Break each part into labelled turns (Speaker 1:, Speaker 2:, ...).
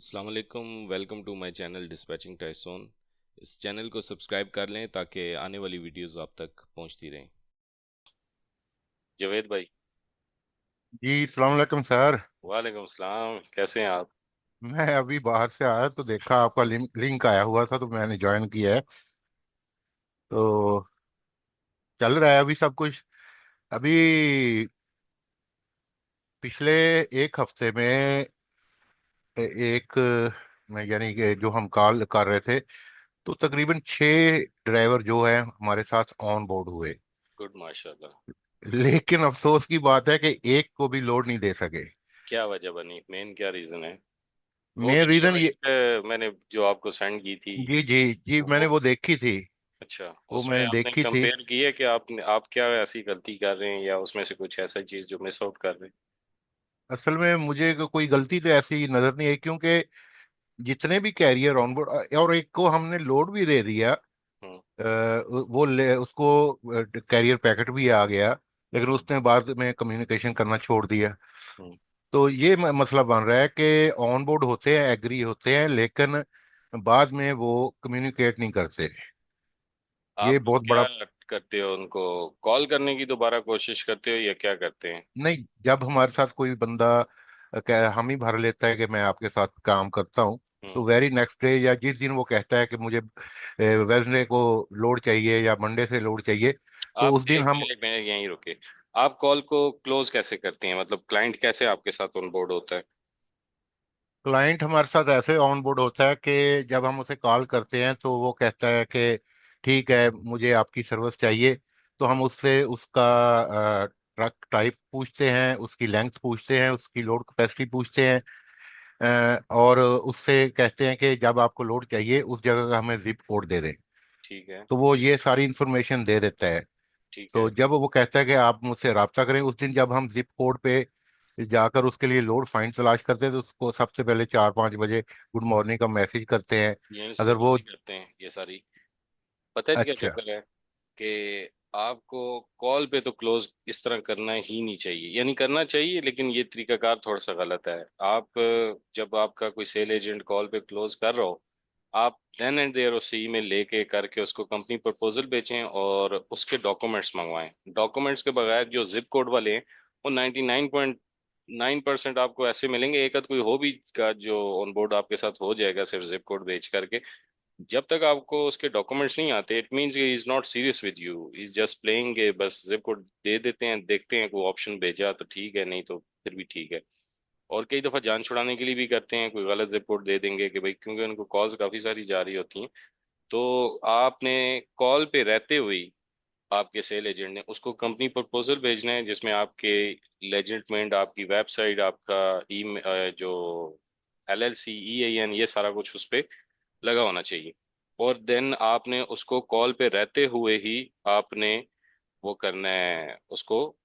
Speaker 1: अस्सलाम वालेकुम। Welcome to my channel dispatching Tyson. इस चैनल को सब्सक्राइब कर लें ताकि आने वाली वीडियोस आप तक पहुंचती रहें। जावेद भाई।
Speaker 2: जी सलाम वालेकुम सर।
Speaker 1: वालेकुम सलाम, कैसे हैं आप?
Speaker 2: मैं अभी बाहर से आया तो देखा आपका लिंक आया हुआ था तो मैंने ज्वाइन किया है। तो चल रहा है अभी सब कुछ। अभी पिछले एक हफ्ते में एक यानी कि जो हम कॉल कर रहे थे तो तकरीबन 6 ड्राइवर जो है हमारे साथ ऑन बोर्ड हुए।
Speaker 1: गुड, माशाल्लाह।
Speaker 2: लेकिन अफसोस की बात है कि एक को भी लोड नहीं दे सके।
Speaker 1: क्या वजह बनी? मेन क्या रीज़न है? वो
Speaker 2: मेन
Speaker 1: वीडियो
Speaker 2: रीजन ये।
Speaker 1: मैंने जो आपको सेंड की थी,
Speaker 2: जी जी जी, मैंने
Speaker 1: वो
Speaker 2: वो देखी थी।
Speaker 1: अच्छा,
Speaker 2: वो
Speaker 1: उसमें
Speaker 2: मैंने
Speaker 1: आपने
Speaker 2: देखी थी।
Speaker 1: कंपेयर की है कि आप क्या ऐसी गलती कर रहे हैं या उसमें से कुछ ऐसा चीज़ जो मिस आउट कर रहे हैं?
Speaker 2: असल में मुझे कोई गलती तो ऐसी नजर नहीं आई क्योंकि जितने भी कैरियर ऑनबोर्ड और एक को हमने लोड भी दे दिया।
Speaker 1: हम्म।
Speaker 2: उसको कैरियर पैकेट भी आ गया। लेकिन
Speaker 1: हम्म।
Speaker 2: उसने बाद में कम्युनिकेशन करना छोड़ दिया।
Speaker 1: हम्म।
Speaker 2: तो ये मसला बन रहा है कि ऑनबोर्ड होते हैं, एग्री होते हैं, लेकिन बाद में वो कम्युनिकेट नहीं करते। ये
Speaker 1: आप
Speaker 2: बहुत
Speaker 1: क्या
Speaker 2: बड़ा।
Speaker 1: करते हो? उनको कॉल करने की दोबारा कोशिश करते हो या क्या करते हैं?
Speaker 2: नहीं, जब हमारे साथ कोई बंदा हम ही भर लेता है कि मैं आपके साथ काम करता हूँ,
Speaker 1: हम्म।
Speaker 2: तो वेरी नेक्स्ट डे या जिस दिन वो कहता है कि मुझे वेडनेसडे को लोड चाहिए या मंडे से लोड चाहिए, तो
Speaker 1: आप
Speaker 2: उस दिन
Speaker 1: एक
Speaker 2: हम।
Speaker 1: मिनट, एक मिनट यहीं रुके। आप कॉल को क्लोज कैसे करते हैं? मतलब क्लाइंट कैसे आपके साथ ऑन बोर्ड होता है?
Speaker 2: क्लाइंट हमारे साथ ऐसे ऑन बोर्ड होता है कि जब हम उसे कॉल करते हैं तो वो कहता है कि ठीक है मुझे आपकी सर्विस चाहिए। तो हम उससे उसका ट्रक टाइप पूछते हैं, उसकी लेंथ पूछते हैं, उसकी लोड कैपेसिटी पूछते हैं। और उससे कहते हैं कि जब आपको लोड चाहिए उस जगह का हमें जिप कोड दे दें।
Speaker 1: ठीक है।
Speaker 2: तो वो ये सारी इंफॉर्मेशन दे देता है।
Speaker 1: ठीक है।
Speaker 2: तो जब वो कहता है कि आप मुझसे रब्ता करें, उस दिन जब हम जिप कोड पे जाकर उसके लिए लोड फाइंड तलाश करते हैं तो उसको सबसे पहले 4-5 बजे गुड मॉर्निंग का मैसेज करते हैं।
Speaker 1: यहीं से
Speaker 2: अगर
Speaker 1: हम
Speaker 2: वो।
Speaker 1: भी करते हैं ये सारी। पता है क्या
Speaker 2: अच्छा।
Speaker 1: चक्कर है कि आपको कॉल पे तो क्लोज इस तरह करना ही नहीं चाहिए, यानी करना चाहिए लेकिन ये तरीकाकार थोड़ा सा गलत है। आप जब आपका कोई सेल एजेंट कॉल पे क्लोज कर रहा हो, आप देन एंड देयर उस ईमेल लेके करके उसको कंपनी प्रपोजल भेजें और उसके डॉक्यूमेंट्स मंगवाएं। डॉक्यूमेंट्स के बगैर जो जिप कोड वाले हैं, वो 99.9% आपको ऐसे मिलेंगे, एक आध कोई हो भी का जो ऑन बोर्ड आपके साथ हो जाएगा सिर्फ जिप कोड भेज करके। जब तक आपको उसके डॉक्यूमेंट्स नहीं आते, it means he is not serious with you, is just playing. बस जिप कोड दे देते हैं, देखते हैं कोई ऑप्शन भेजा तो ठीक है, नहीं तो फिर भी ठीक है। और कई दफा जान छुड़ाने के लिए भी करते हैं, कोई गलत जिप कोड दे देंगे कि भाई, क्योंकि उनको कॉल्स काफी सारी जा रही होती हैं। तो आपने कॉल पे रहते हुए ही आपके सेल एजेंट ने उसको कंपनी प्रपोजल भेजना है, जिसमें आपके लेजिटमेंट, आपकी वेबसाइट, आपका ई जो LLC, EIN, ये सारा कुछ उस पे लगा होना चाहिए। और देन आपने उसको कॉल पे रहते हुए ही आपने वो करना है, उसको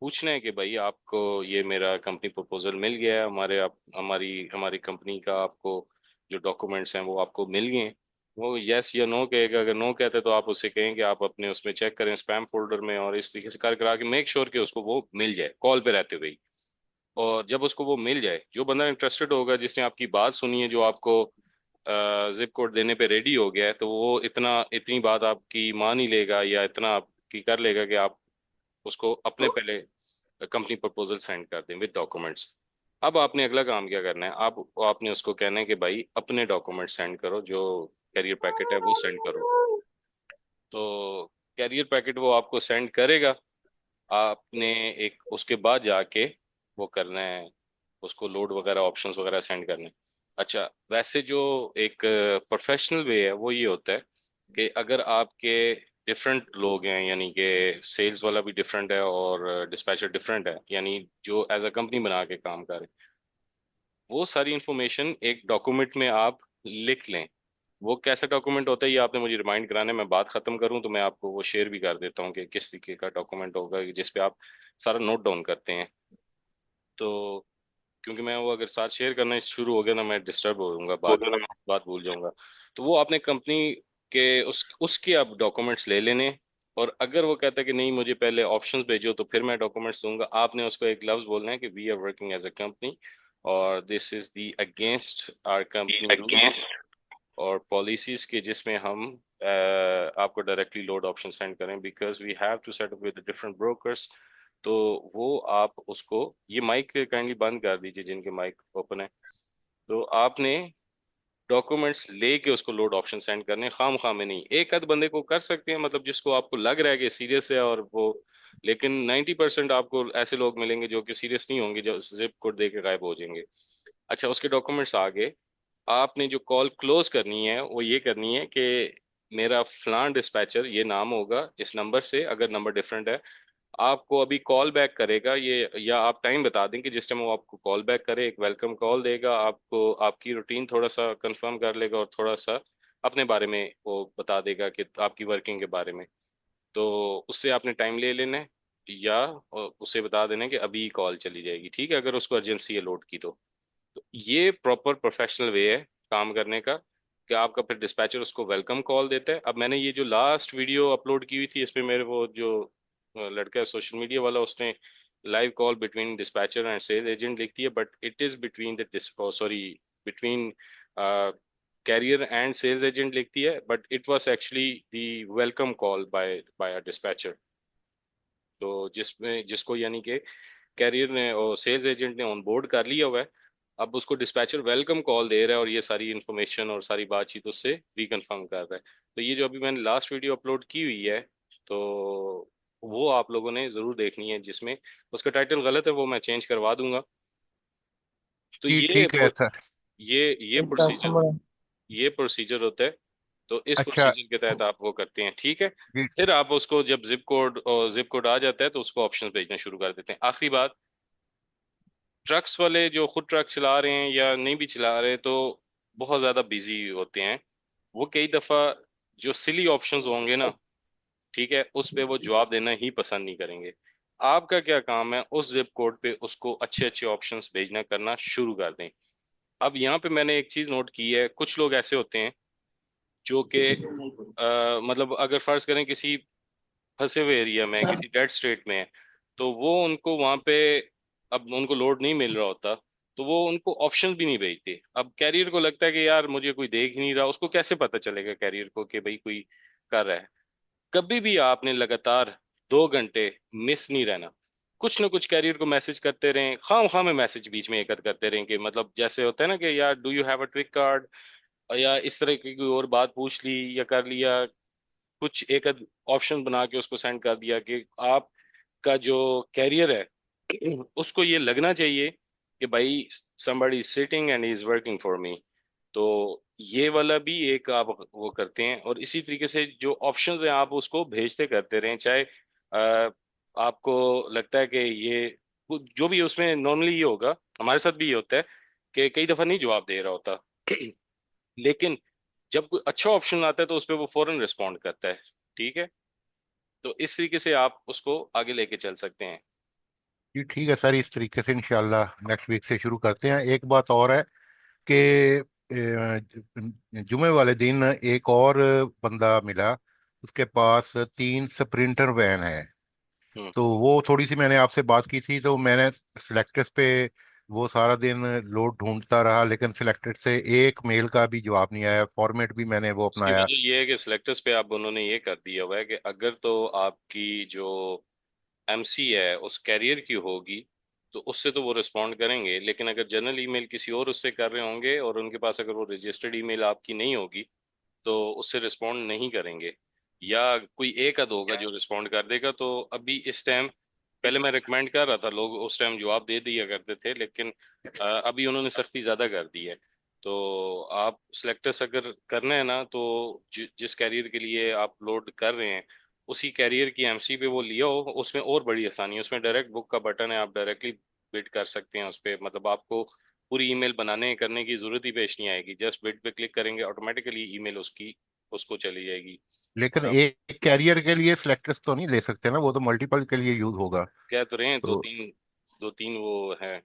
Speaker 1: पूछना है कि भाई आपको ये मेरा कंपनी प्रपोजल मिल गया है, हमारे आप हमारी हमारी कंपनी का आपको जो डॉक्यूमेंट्स हैं वो आपको मिल गए हैं। वो यस या नो कहेगा। अगर नो कहते तो आप उससे कहें कि आप अपने उसमें चेक करें स्पैम फोल्डर में, और इस तरीके से कर करा के मेक श्योर कि उसको वो मिल जाए कॉल पे रहते हुए ही। और जब उसको वो मिल जाए, जो बंदा इंटरेस्टेड होगा, जिसने आपकी बात सुनी है, जो आपको जिप कोड देने पे रेडी हो गया है, तो वो इतनी बात आपकी मान ही लेगा या इतना आपकी कर लेगा कि आप उसको अपने पहले कंपनी प्रपोजल सेंड कर दें विद डॉक्यूमेंट्स। अब आपने अगला काम क्या करना है? आप आपने उसको कहना है कि भाई अपने डॉक्यूमेंट सेंड करो, जो कैरियर पैकेट है वो सेंड करो। तो कैरियर पैकेट वो आपको सेंड करेगा। आपने एक उसके बाद जाके वो करना है, उसको लोड वगैरह ऑप्शंस वगैरह सेंड करने हैं। अच्छा, वैसे जो एक प्रोफेशनल वे है वो ये होता है कि अगर आपके डिफरेंट लोग हैं, यानी कि सेल्स वाला भी डिफरेंट है और डिस्पैचर डिफरेंट है, यानी जो एज अ कंपनी बना के काम कर रहे हैं, वो सारी इंफॉर्मेशन एक डॉक्यूमेंट में आप लिख लें। वो कैसा डॉक्यूमेंट होता है ये आपने मुझे रिमाइंड कराना है। मैं बात खत्म करूं तो मैं आपको वो शेयर भी कर देता हूँ कि किस तरीके का डॉक्यूमेंट होगा जिस पे आप सारा नोट डाउन करते हैं। तो क्योंकि मैं वो अगर साथ शेयर करना शुरू हो गया ना, मैं डिस्टर्ब हो जाऊंगा, बात बात भूल जाऊंगा। तो वो आपने कंपनी के उसके आप डॉक्यूमेंट्स ले लेने। और अगर वो कहता है कि नहीं मुझे पहले ऑप्शंस भेजो तो फिर मैं डॉक्यूमेंट्स दूंगा, आपने उसको एक लफ्ज बोलना है कि we are working as a company, और this is the against our company rules और पॉलिसीज के, जिसमें हम आपको डायरेक्टली लोड ऑप्शन सेंड करें, because we have to set up with different brokers. तो वो आप उसको, ये माइक काइंडली बंद कर दीजिए जिनके माइक ओपन है। तो आपने डॉक्यूमेंट्स लेके उसको लोड ऑप्शन सेंड करने, खाम खाम में नहीं। एक आध बंदे को कर सकते हैं, मतलब जिसको आपको लग रहा है कि सीरियस है और वो, लेकिन 90% आपको ऐसे लोग मिलेंगे जो कि सीरियस नहीं होंगे, जो जिप कोड दे के गायब हो जाएंगे। अच्छा, उसके डॉक्यूमेंट्स आगे आपने जो कॉल क्लोज करनी है वो ये करनी है कि मेरा फलान डिस्पैचर, ये नाम होगा इस नंबर से, अगर नंबर डिफरेंट है आपको अभी कॉल बैक करेगा ये, या आप टाइम बता दें कि जिस टाइम वो आपको कॉल बैक करे, एक वेलकम कॉल देगा आपको, आपकी रूटीन थोड़ा सा कंफर्म कर लेगा और थोड़ा सा अपने बारे में वो बता देगा कि आपकी वर्किंग के बारे में। तो उससे आपने टाइम ले लेना है, या उसे बता देना है कि अभी कॉल चली जाएगी, ठीक है, अगर उसको अर्जेंसी है लोड की तो ये प्रॉपर प्रोफेशनल वे है काम करने का, कि आपका फिर डिस्पैचर उसको वेलकम कॉल देता है। अब मैंने ये जो लास्ट वीडियो अपलोड की हुई थी, इसमें मेरे वो जो लड़का है सोशल मीडिया वाला, उसने live call between dispatcher and sales agent लिख दी है, but it is between the sorry between carrier and sales agent लिखती है, but it was actually the welcome call by a dispatcher. तो जिसमें जिसको यानी कि कैरियर ने और सेल्स एजेंट ने ऑन बोर्ड कर लिया हुआ है, अब उसको डिस्पैचर वेलकम कॉल दे रहा है और ये सारी इन्फॉर्मेशन और सारी बातचीत उससे रिकन्फर्म कर रहा है। तो ये जो अभी मैंने लास्ट वीडियो अपलोड की हुई है, तो वो आप लोगों ने ज़रूर देखनी है, जिसमें उसका टाइटल गलत है वो मैं चेंज करवा दूंगा। तो
Speaker 2: जी ठीक है सर।
Speaker 1: ये
Speaker 3: एक
Speaker 1: प्रोसीजर,
Speaker 3: कस्टमर।
Speaker 1: ये प्रोसीजर होता है। तो इस
Speaker 2: अच्छा।
Speaker 1: प्रोसीजर के तहत आप वो करते हैं, ठीक है।
Speaker 2: जी
Speaker 1: फिर आप उसको जब जिप कोड आ जाता है तो उसको ऑप्शन भेजना शुरू कर देते हैं। आखिरी बात, ट्रक्स वाले जो खुद ट्रक चला रहे हैं या नहीं भी चला रहे, तो बहुत ज़्यादा बिजी होते हैं। वो कई दफ़ा जो सिली ऑप्शंस होंगे ना, ठीक है, उस पे वो जवाब देना ही पसंद नहीं करेंगे। आपका क्या काम है, उस जिप कोड पे उसको अच्छे अच्छे ऑप्शंस भेजना करना शुरू कर दें। अब यहाँ पे मैंने एक चीज़ नोट की है, कुछ लोग ऐसे होते हैं जो कि मतलब अगर फर्ज करें किसी फंसे हुए एरिया में, किसी डेड स्टेट में है, तो वो उनको वहां पे, अब उनको लोड नहीं मिल रहा होता, तो वो उनको ऑप्शन भी नहीं भेजते। अब कैरियर को लगता है कि यार मुझे कोई देख ही नहीं रहा, उसको कैसे पता चलेगा कैरियर को कि भाई कोई कर रहा है। कभी भी आपने लगातार 2 घंटे मिस नहीं रहना, कुछ ना कुछ कैरियर को मैसेज करते रहें, खाम खाम में मैसेज बीच में एकत्र करते रहें, कि मतलब जैसे होता है ना कि यार do you have a trick card, या इस तरह की कोई और बात पूछ ली या कर लिया, कुछ एक ऑप्शन बना के उसको सेंड कर दिया कि आपका जो कैरियर है उसको ये लगना चाहिए कि भाई somebody is sitting and he is working for me। तो ये वाला भी एक आप वो करते हैं, और इसी तरीके से जो ऑप्शंस हैं आप उसको भेजते करते रहें, चाहे आपको लगता है कि ये जो भी उसमें नॉर्मली ये होगा, हमारे साथ भी ये होता है कि कई दफा नहीं जवाब दे रहा होता लेकिन जब कोई अच्छा ऑप्शन आता है तो उस पर वो फौरन रिस्पॉन्ड करता है, ठीक है। तो इस तरीके से आप उसको आगे लेके चल सकते हैं।
Speaker 2: जी ठीक है सर, इस तरीके से इंशाल्लाह नेक्स्ट वीक से शुरू करते हैं। एक बात और है कि जुमे वाले दिन एक और बंदा मिला, उसके पास 3 स्प्रिंटर वैन है।
Speaker 1: हम्म।
Speaker 2: तो वो थोड़ी सी मैंने आपसे बात की थी, तो मैंने सिलेक्टर्स पे वो सारा दिन लोड ढूंढता रहा, लेकिन सिलेक्टेड से एक मेल का भी जवाब नहीं आया। फॉर्मेट भी मैंने वो
Speaker 1: उसकी
Speaker 2: अपनाया।
Speaker 1: वजह ये है कि सिलेक्टर्स पे आप उन्होंने ये कर दिया हुआ है कि अगर तो आपकी जो एमसी है उस कैरियर की होगी तो उससे तो वो रिस्पॉन्ड करेंगे, लेकिन अगर जनरल ईमेल किसी और उससे कर रहे होंगे और उनके पास अगर वो रजिस्टर्ड ईमेल आपकी नहीं होगी तो उससे रिस्पॉन्ड नहीं करेंगे। या कोई एक आध होगा जो रिस्पॉन्ड कर देगा। तो अभी इस टाइम, पहले मैं रिकमेंड कर रहा था, लोग उस टाइम जवाब दे दिया करते थे, लेकिन अभी उन्होंने सख्ती ज़्यादा कर दी है। तो आप सिलेक्टर्स अगर करना है ना, तो जिस कैरियर के लिए आप लोड कर रहे हैं उसी कैरियर की एमसी पे वो लिया हो, उसमें और बड़ी आसानी है, उसमें डायरेक्ट बुक का बटन है, आप डायरेक्टली बिड कर सकते हैं उस पर। मतलब आपको पूरी ईमेल बनाने करने की जरूरत ही पेश नहीं आएगी, जस्ट बिड पे क्लिक करेंगे ऑटोमेटिकली ईमेल उसकी उसको चली जाएगी।
Speaker 2: लेकिन
Speaker 1: और आप
Speaker 2: एक कैरियर के लिए सिलेक्टर्स तो नहीं ले सकते ना, वो तो मल्टीपल के लिए यूज होगा।
Speaker 1: कह तो रहे हैं,
Speaker 2: तो
Speaker 1: दो तीन वो है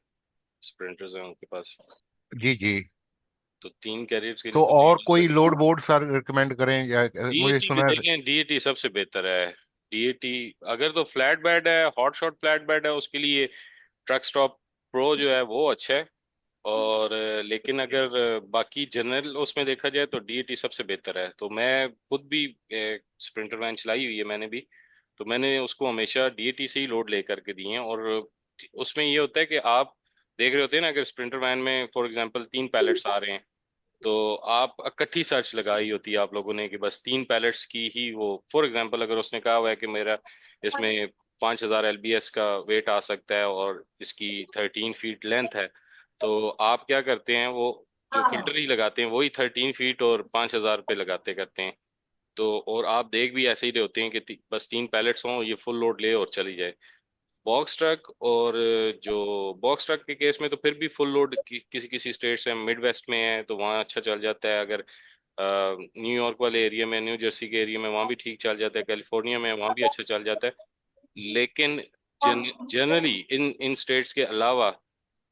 Speaker 1: स्प्रिंटर्स हैं उनके पास।
Speaker 2: जी जी।
Speaker 1: तो 3 कैरियर्स के लिए
Speaker 2: तो
Speaker 1: तो नहीं
Speaker 2: और
Speaker 1: मिल
Speaker 2: कोई
Speaker 1: सकता।
Speaker 2: लोड बोर्ड सर रिकमेंड करें या मुझे
Speaker 1: डीएटी भी
Speaker 2: सुना है।
Speaker 1: देखें, डीएटी सबसे बेहतर है। डीएटी अगर तो फ्लैट बेड है, हॉट शॉट फ्लैट बेड है, उसके लिए ट्रक स्टॉप प्रो जो है वो अच्छा है। और लेकिन अगर बाकी जनरल उसमें देखा जाए तो डीएटी सबसे बेहतर है। तो मैं खुद भी स्प्रिंटर वैन चलाई हुई है मैंने भी। तो मैंने उसको हमेशा डीएटी से ही लोड लेकर के दिए हैं। और उसमें ये होता है कि आप देख रहे होते हैं ना, अगर स्प्रिंटर वैन में फॉर एग्जांपल 3 पैलेट्स आ रहे हैं, तो आप इकट्ठी सर्च लगाई होती है आप लोगों ने कि बस 3 पैलेट्स की ही वो, फॉर एग्जांपल अगर उसने कहा हुआ है कि मेरा इसमें 5,000 LBS का वेट आ सकता है और इसकी 13 फीट लेंथ है, तो आप क्या करते हैं, वो जो फिल्टर ही लगाते हैं वही 13 फीट और 5,000 पे लगाते करते हैं। तो और आप देख भी ऐसे ही रहे होते हैं कि बस 3 पैलेट्स हों, ये फुल लोड ले और चली जाए। बॉक्स ट्रक और जो बॉक्स ट्रक के केस में तो फिर भी फुल लोड किसी किसी स्टेट से, मिड वेस्ट में है तो वहाँ अच्छा चल जाता है। अगर न्यूयॉर्क वाले एरिया में, न्यू जर्सी के एरिया में वहाँ भी ठीक चल जाता है, कैलिफोर्निया में वहाँ भी अच्छा चल जाता है। लेकिन जनरली इन इन स्टेट्स के अलावा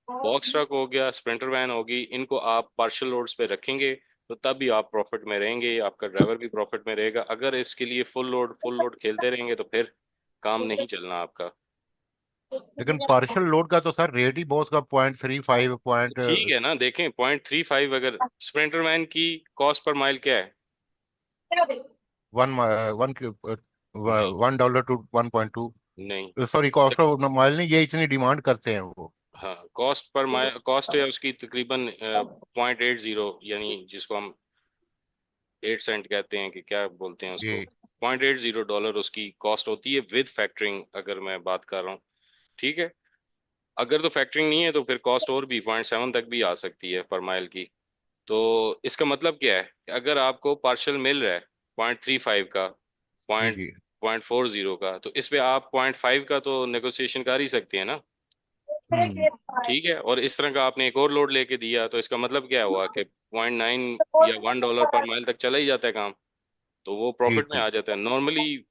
Speaker 1: बॉक्स ट्रक हो गया, स्प्रिंटर वैन होगी, इनको आप पार्शियल लोड्स पे रखेंगे तो तब भी आप प्रॉफिट में रहेंगे, आपका ड्राइवर भी प्रॉफिट में रहेगा। अगर इसके लिए फुल लोड खेलते रहेंगे तो फिर काम नहीं चलना आपका।
Speaker 2: लेकिन पार्शियल लोड का तो सर रेट ही बहुत का 0.35
Speaker 1: तो
Speaker 2: पॉइंट
Speaker 1: ठीक है ना, देखें 0.35, अगर स्प्रिंटर वैन की कॉस्ट पर माइल क्या है?
Speaker 2: वन वन
Speaker 1: नहीं,
Speaker 2: $1 to 1.2।
Speaker 1: नहीं।
Speaker 2: सॉरी, कॉस्ट ऑफ माइल नहीं, ये इतनी डिमांड करते हैं वो।
Speaker 1: हाँ, कॉस्ट पर माइल, कॉस्ट है उसकी तकरीबन 0.80, यानी जिसको हम 8 सेंट कहते हैं कि क्या बोलते हैं उसको,
Speaker 2: जी।
Speaker 1: $0.80 उसकी कॉस्ट होती है विद फैक्टरिंग, अगर मैं बात कर रहा हूँ। ठीक है। अगर तो फैक्टरिंग नहीं है तो फिर कॉस्ट और भी 0.7 तक भी आ सकती है पर माइल की। तो इसका मतलब क्या है कि अगर आपको पार्शल मिल रहा है 0.35 का,
Speaker 2: जी।
Speaker 1: पॉइंट
Speaker 2: जी।
Speaker 1: 0.40 का, तो इस पे आप 0.5 का तो नेगोशिएशन कर ही सकते हैं ना।
Speaker 2: हम्म।
Speaker 1: ठीक है। और इस तरह का आपने एक और लोड लेके दिया तो इसका मतलब क्या हुआ कि 0.9 या $1 पर माइल तक चला ही जाता है काम। तो वो
Speaker 2: जी।
Speaker 1: प्रॉफिट में
Speaker 2: जी।
Speaker 1: आ जाता है नॉर्मली।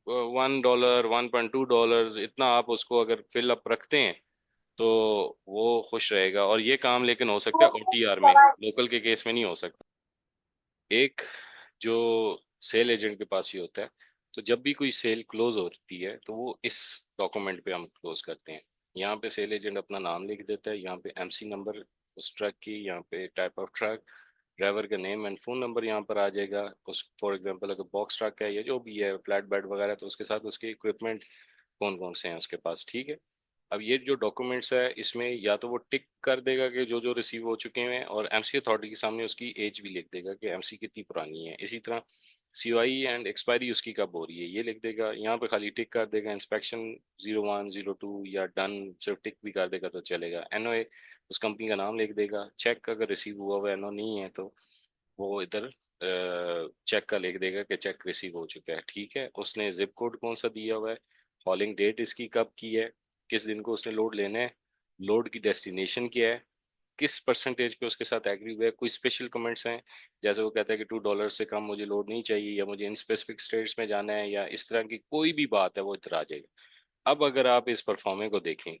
Speaker 1: $1, $1.2 इतना आप उसको अगर फिल अप रखते हैं तो वो खुश रहेगा। और ये काम लेकिन हो सकता है OTR में, लोकल के केस में नहीं हो सकता। एक जो सेल एजेंट के पास ही होता है। तो जब भी कोई सेल क्लोज होती है तो वो इस डॉक्यूमेंट पे हम क्लोज करते हैं। यहाँ पे सेल एजेंट अपना नाम लिख देता है, यहाँ पे एमसी नंबर उस ट्रक की, यहाँ पे टाइप ऑफ ट्रक, ड्राइवर का नेम एंड फोन नंबर यहाँ पर आ जाएगा। उस फॉर एग्जांपल अगर बॉक्स ट्रक है या जो भी है फ्लैट बेड वगैरह, तो उसके साथ उसके इक्विपमेंट कौन कौन से हैं उसके पास। ठीक है। अब ये जो डॉक्यूमेंट्स है इसमें या तो वो टिक कर देगा कि जो जो रिसीव हो चुके हैं, और एमसी अथॉरिटी के सामने उसकी एज भी लिख देगा कि एमसी कितनी पुरानी है। इसी तरह सीओआई एंड एक्सपायरी उसकी कब हो रही है ये लिख देगा। यहाँ पे खाली टिक कर देगा इंस्पेक्शन 0102 या डन, सिर्फ टिक भी कर देगा तो चलेगा। एनओए उस कंपनी का नाम लिख देगा। चेक अगर रिसीव हुआ हुआ एनओ नहीं है तो वो इधर चेक का लिख देगा कि चेक रिसीव हो चुका है। ठीक है। उसने जिप कोड कौन सा दिया हुआ है, हॉलिंग डेट इसकी कब की है, किस दिन को उसने लोड लेना है, लोड की डेस्टिनेशन क्या है, किस परसेंटेज पे उसके साथ एग्री हुआ है, कोई स्पेशल कमेंट्स हैं जैसे वो कहता है कि $2 से कम मुझे लोड नहीं चाहिए, या मुझे इन स्पेसिफिक स्टेट्स में जाना है, या इस तरह की कोई भी बात है वो इधर आ जाएगा। अब अगर आप इस परफॉर्मे को देखें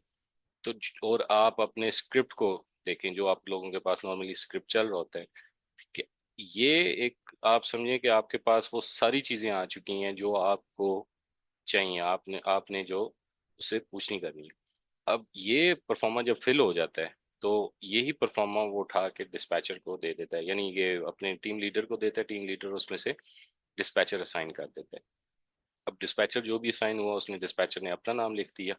Speaker 1: तो और आप अपने स्क्रिप्ट को देखें जो आप लोगों के पास नॉर्मली स्क्रिप्ट चल रहा होता है, कि ये एक आप समझिए कि आपके पास वो सारी चीजें आ चुकी हैं जो आपको चाहिए, आपने आपने जो उससे पूछनी करनी है। अब ये परफॉर्मा जब फिल हो जाता है तो यही परफॉर्मा वो उठा के डिस्पैचर को दे देता है, यानी ये अपने टीम लीडर को देता है, टीम लीडर उसमें से डिस्पैचर असाइन कर देता है। अब डिस्पैचर जो भी असाइन हुआ उसने, डिस्पैचर ने अपना नाम लिख दिया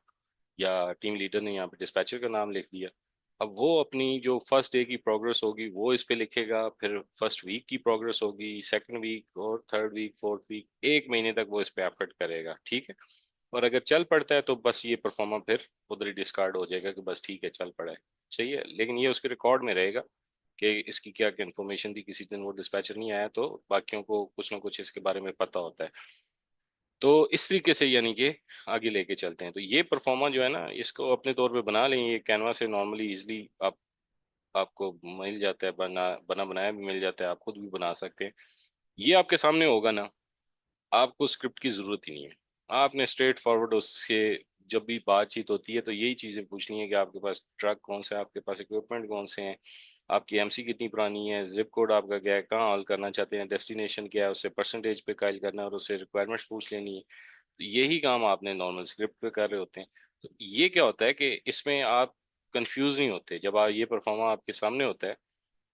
Speaker 1: या टीम लीडर ने यहाँ पे डिस्पैचर का नाम लिख दिया। अब वो अपनी जो फर्स्ट डे की प्रोग्रेस होगी वो इस पे लिखेगा, फिर फर्स्ट वीक की प्रोग्रेस होगी, सेकंड वीक और थर्ड वीक फोर्थ वीक, 1 महीने तक वो इस पे एफर्ट करेगा। ठीक है। और अगर चल पड़ता है तो बस ये परफॉर्मा फिर उधर ही डिस्कार्ड हो जाएगा कि बस ठीक है चल पड़ा है, सही है। लेकिन ये उसके रिकॉर्ड में रहेगा कि इसकी क्या क्या इन्फॉर्मेशन थी, किसी दिन वो डिस्पैचर नहीं आया तो बाकियों को कुछ ना कुछ इसके बारे में पता होता है। तो इस तरीके से यानी कि आगे लेके चलते हैं। तो ये परफॉर्मा जो है ना, इसको अपने तौर पे बना लें, ये कैनवा से नॉर्मली इजली आप आपको मिल जाता है, बना बना बनाया भी मिल जाता है, आप खुद भी बना सकते हैं। ये आपके सामने होगा ना, आपको स्क्रिप्ट की जरूरत ही नहीं है। आपने स्ट्रेट फॉरवर्ड उससे जब भी बातचीत होती है तो यही चीजें पूछनी है कि आपके पास ट्रक कौन सा है, आपके पास इक्विपमेंट कौन से हैं, आपकी एमसी कितनी पुरानी है, जिप कोड आपका क्या है, कहाँ हॉल करना चाहते हैं, डेस्टिनेशन क्या है, उससे परसेंटेज पे कायल करना है और उससे रिक्वायरमेंट्स पूछ लेनी है। तो यही काम आपने नॉर्मल स्क्रिप्ट पे कर रहे होते हैं। तो ये क्या होता है कि इसमें आप कंफ्यूज नहीं होते। जब आप ये परफॉर्मा आपके सामने होता है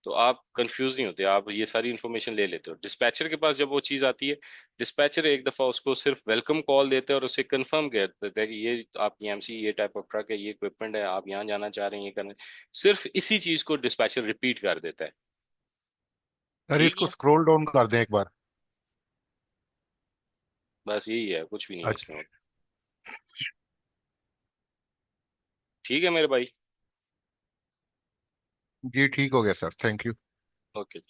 Speaker 1: तो आप कंफ्यूज नहीं होते, आप ये सारी इन्फॉर्मेशन ले लेते हो। डिस्पैचर के पास जब वो चीज़ आती है, डिस्पैचर एक दफ़ा उसको सिर्फ वेलकम कॉल देते हैं और उसे कंफर्म कर देते हैं कि ये आपकी एमसी, ये टाइप ऑफ ट्रक है, ये इक्विपमेंट है, आप यहाँ जाना चाह रहे हैं, ये करना है। सिर्फ इसी चीज़ को डिस्पैचर रिपीट कर देता है।
Speaker 2: सर
Speaker 1: ठीक
Speaker 2: इसको
Speaker 1: है,
Speaker 2: स्क्रॉल डाउन कर दें एक बार।
Speaker 1: बस यही है, कुछ भी नहीं है
Speaker 2: अच्छा।
Speaker 1: इसमें। ठीक है मेरे भाई।
Speaker 2: जी ठीक हो गया सर, थैंक यू।
Speaker 1: ओके।